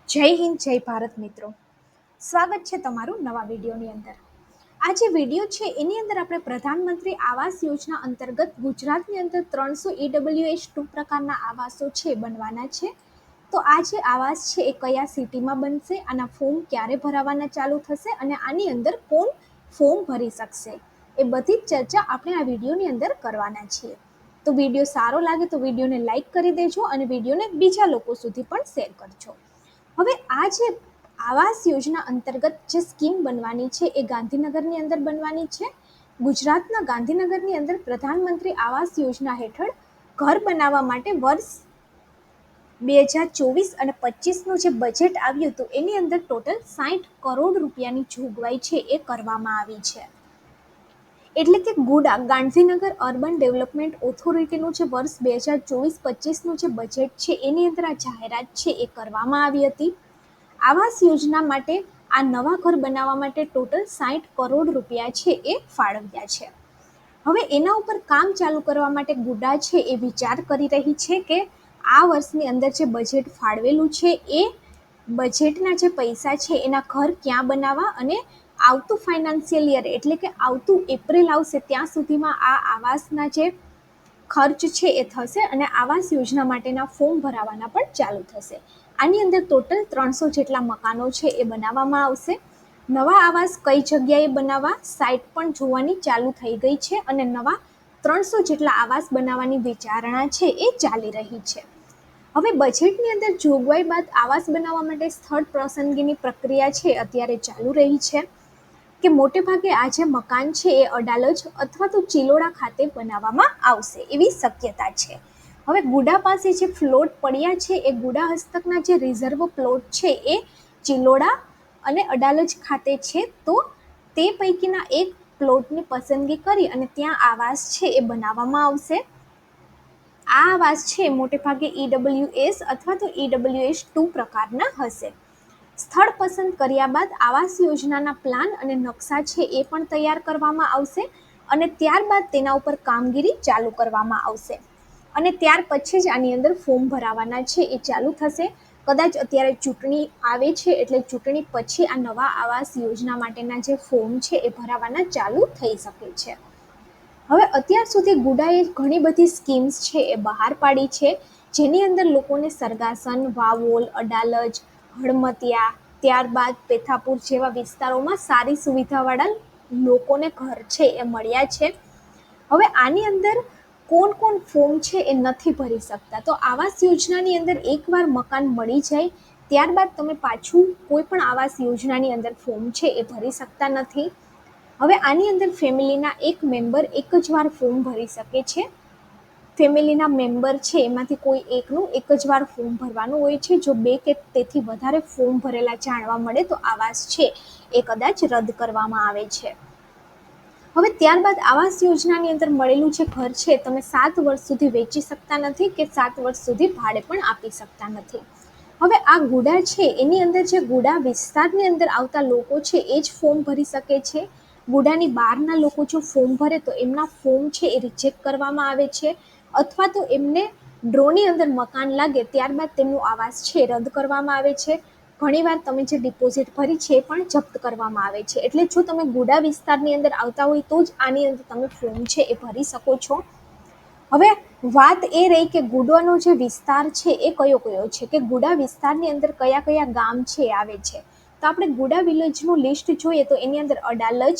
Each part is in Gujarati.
જય હિન્દ, જય ભારત મિત્રો. સ્વાગત છે તમારું નવા વિડીયોની અંદર. આ જે વિડીયો છે એની અંદર આપણે પ્રધાનમંત્રી આવાસ યોજના અંતર્ગત ગુજરાતની અંદર 300 EWS2 પ્રકારના આવાસો છે બનવાના છે. તો આ જે આવાસ છે એ કયા સિટીમાં બનશે, આના ફોર્મ ક્યારે ભરાવાના ચાલુ થશે અને આની અંદર કોણ ફોર્મ ભરી શકશે, એ બધી જ ચર્ચા આપણે આ વિડીયોની અંદર કરવાના છીએ. તો વિડીયો સારો લાગે તો વિડીયોને લાઈક કરી દેજો અને વિડીયોને બીજા લોકો સુધી પણ શેર કરજો. હવે આ જે આવાસ યોજના અંતર્ગત જે સ્કીમ બનવાની છે એ ગાંધીનગરની અંદર બનવાની છે. ગુજરાતના ગાંધીનગરની અંદર પ્રધાનમંત્રી આવાસ યોજના હેઠળ ઘર બનાવવા માટે વર્ષ 2024 અને 25નું જે બજેટ આવ્યું હતું એની અંદર ટોટલ 60 કરોડ રૂપિયાની જોગવાઈ છે એ કરવામાં આવી છે. એટલે કે ગુડા ગાંધીનગર અર્બન ડેવલપમેન્ટ ઓથોરિટીનું જે વર્ષ 2024-25નું જે બજેટ છે એની અંદર આ જાહેરાત છે એ કરવામાં આવી હતી. આવાસ યોજના માટે આ નવા ઘર બનાવવા માટે ટોટલ 60 કરોડ રૂપિયા છે એ ફાળવ્યા છે. હવે એના ઉપર કામ ચાલુ કરવા માટે ગુડા છે એ વિચાર કરી રહી છે કે આ વર્ષની અંદર જે બજેટ ફાળવેલું છે એ બજેટના જે પૈસા છે એના ઘર ક્યાં બનાવવા અને આવતું ફાઇનાન્શિયલ યર એટલે કે આવતું એપ્રિલ આવશે ત્યાં સુધીમાં આ આવાસના જે ખર્ચ છે એ થશે અને આવાસ યોજના માટેના ફોર્મ ભરાવાના પણ ચાલુ થશે. આની અંદર ટોટલ 300 જેટલા મકાનો છે એ બનાવવામાં આવશે. નવા આવાસ કઈ જગ્યાએ બનાવવા સાઇટ પણ જોવાની ચાલુ થઈ ગઈ છે અને નવા 300 જેટલા આવાસ બનાવવાની વિચારણા છે એ ચાલી રહી છે. હવે બજેટની અંદર જોગવાઈ બાદ આવાસ બનાવવા માટે સ્થળ પસંદગીની પ્રક્રિયા છે અત્યારે ચાલુ રહી છે કે મોટે ભાગે આ જે મકાન છે એ અડાલજ અથવા તો ચિલોડા ખાતે બનાવવામાં આવશે એવી શક્યતા છે. હવે ગુડા પાસે જે પ્લોટ પડ્યા છે એ ગુડા હસ્તકના જે રિઝર્વ પ્લોટ છે એ ચિલોડા અને અડાલજ ખાતે છે. તો તે પૈકીના એક પ્લોટની પસંદગી કરી અને ત્યાં આવાસ છે એ બનાવવામાં આવશે. આ આવાસ છે મોટે ભાગે EWS અથવા તો EWS2 પ્રકારના હશે. સ્થળ પસંદ કર્યા બાદ આવાસ યોજનાના પ્લાન અને નકશા છે એ પણ તૈયાર કરવામાં આવશે અને ત્યારબાદ તેના ઉપર કામગીરી ચાલુ કરવામાં આવશે અને ત્યાર પછી જ આની અંદર ફોર્મ ભરાવાના છે એ ચાલુ થશે. કદાચ અત્યારે ચૂંટણી આવે છે એટલે ચૂંટણી પછી આ નવા આવાસ યોજના માટેના જે ફોર્મ છે એ ભરાવાના ચાલુ થઈ શકે છે. હવે અત્યાર સુધી ગુડાએ ઘણી બધી સ્કીમ્સ છે એ બહાર પાડી છે જેની અંદર લોકોને સરગાસન, વાવોલ, અડાલજ, હળમતિયા, ત્યારબાદ પેથાપુર જેવા વિસ્તારોમાં સારી સુવિધાવાળા લોકોને ઘર છે એ મળ્યા છે. હવે આની અંદર કોણ કોણ ફોર્મ છે એ નથી ભરી શકતા. તો આવાસ યોજનાની અંદર એકવાર મકાન મળી જાય ત્યારબાદ તમે પાછું કોઈ પણ આવાસ યોજનાની અંદર ફોર્મ છે એ ભરી શકતા નથી. હવે આની અંદર ફેમિલીના એક મેમ્બર એક જ વાર ફોર્મ ભરી શકે છે. ફેમિલીના મેમ્બર છે એમાંથી કોઈ એકનું એક જ વાર ફોર્મ ભરવાનું હોય છે. જો બે કે તેથી વધારે ફોર્મ ભરેલા જાણવા મળે તો આવાસ છે એ કદાચ રદ કરવામાં આવે છે. હવે ત્યારબાદ આવાસ યોજનાની અંદર મળેલું જે ઘર છે તમે 7 વર્ષ સુધી વેચી શકતા નથી કે 7 વર્ષ સુધી ભાડે પણ આપી શકતા નથી. હવે આ ગુડા છે એની અંદર જે ગુડા વિસ્તારની અંદર આવતા લોકો છે એ જ ફોર્મ ભરી શકે છે. ગુડાની બહારના લોકો જો ફોર્મ ભરે તો એમના ફોર્મ છે એ રિજેક્ટ કરવામાં આવે છે અથવા તો એમને ડ્રોની અંદર મકાન લાગે ત્યારબાદ તેમનું આવાસ છે રદ કરવામાં આવે છે. ઘણીવાર તમે જે ડિપોઝિટ ભરી છે એ પણ જપ્ત કરવામાં આવે છે. એટલે જો તમે ગુડા વિસ્તારની અંદર આવતા હોય તો જ આની અંદર તમે ફોર્મ છે એ ભરી શકો છો. હવે વાત એ રહી કે ગુડાનો જે વિસ્તાર છે એ કયો કયો છે, કે ગુડા વિસ્તારની અંદર કયા કયા ગામ છે આવે છે. તો આપણે ગુડા વિલેજનું લિસ્ટ જોઈએ તો એની અંદર અડાલજ,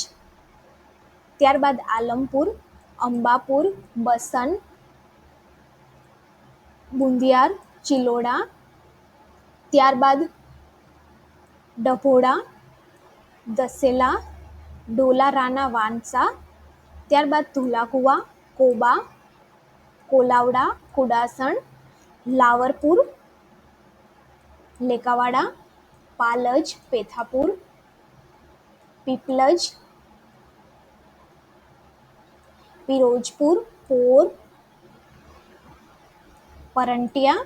ત્યારબાદ આલમપુર, અંબાપુર, બસન, બુંદિયાર, ચિલોડા, ત્યારબાદ ડભોડા, દસેલા, ડોલા રાના વાનસા, ત્યારબાદ ધોલાકુવા, કોબા, કોલાવડા, કુડાસણ, લાવરપુર, લેકાવાડા, પાલજ, પેથાપુર, પીપલજ, પિરોજપુર, પોર, પરંટિયા,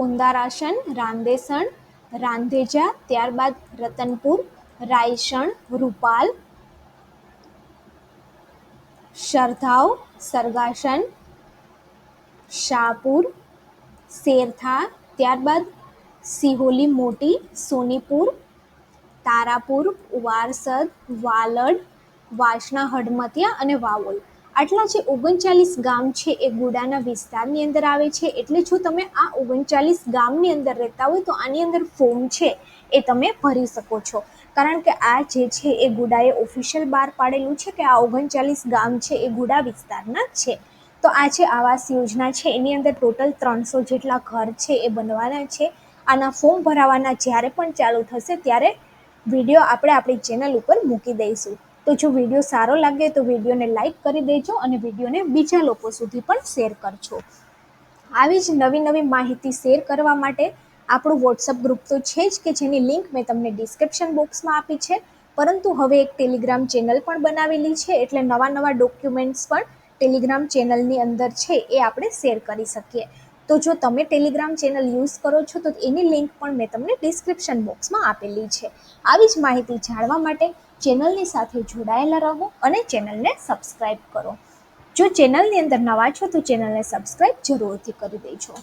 ઉંદારાશન, રાંદેસણ, રાંધેજા, ત્યારબાદ રતનપુર, રાયસણ, રૂપાલ, શરધાવ, સરગાસન, શાહપુર, શેરથા, ત્યારબાદ સિહોલી મોટી, સોનીપુર, તારાપુર, વારસદ, વાલડ, વાસણા હડમતિયા અને વાવોલ. આટલા જે 39 ગામ છે એ ગુડાના વિસ્તારની અંદર આવે છે. એટલે જો તમે આ 39 ગામની અંદર રહેતા હોય તો આની અંદર ફોર્મ છે એ તમે ભરી શકો છો. કારણ કે આ જે છે એ ગુડાએ ઓફિશિયલ બહાર પાડેલું છે કે આ 39 ગામ છે એ ગુડા વિસ્તારના છે. તો આ જે આવાસ યોજના છે એની અંદર ટોટલ 300 જેટલા ઘર છે એ બનવાના છે. આના ફોર્મ ભરાવાના જ્યારે પણ ચાલુ થશે ત્યારે વિડીયો આપણે આપણી ચેનલ ઉપર મૂકી દઈશું. તો જો વિડીયો સારો લાગે તો વિડીયોને લાઈક કરી દેજો અને વિડીયોને બીજા લોકો સુધી પણ શેર કરજો. આવી જ નવી નવી માહિતી શેર કરવા માટે આપણું વોટ્સઅપ ગ્રુપ તો છે જ કે જેની લિંક મેં તમને ડિસ્ક્રિપ્શન બોક્સમાં આપી છે. પરંતુ હવે એક ટેલિગ્રામ ચેનલ પણ બનાવેલી છે. એટલે નવા નવા ડોક્યુમેન્ટ્સ પણ ટેલિગ્રામ ચેનલની અંદર છે એ આપણે શેર કરી શકીએ. તો જો તમે ટેલિગ્રામ ચેનલ યુઝ કરો છો તો એની લિંક પણ મેં તમને ડિસ્ક્રિપ્શન બોક્સમાં આપેલી છે. આવી જ માહિતી જાણવા માટે ચેનલની સાથે જોડાયેલા રહો અને ચેનલને સબસ્ક્રાઈબ કરો. જો ચેનલની અંદર નવા છો તો ચેનલને સબસ્ક્રાઈબ જરૂરથી કરી દેજો.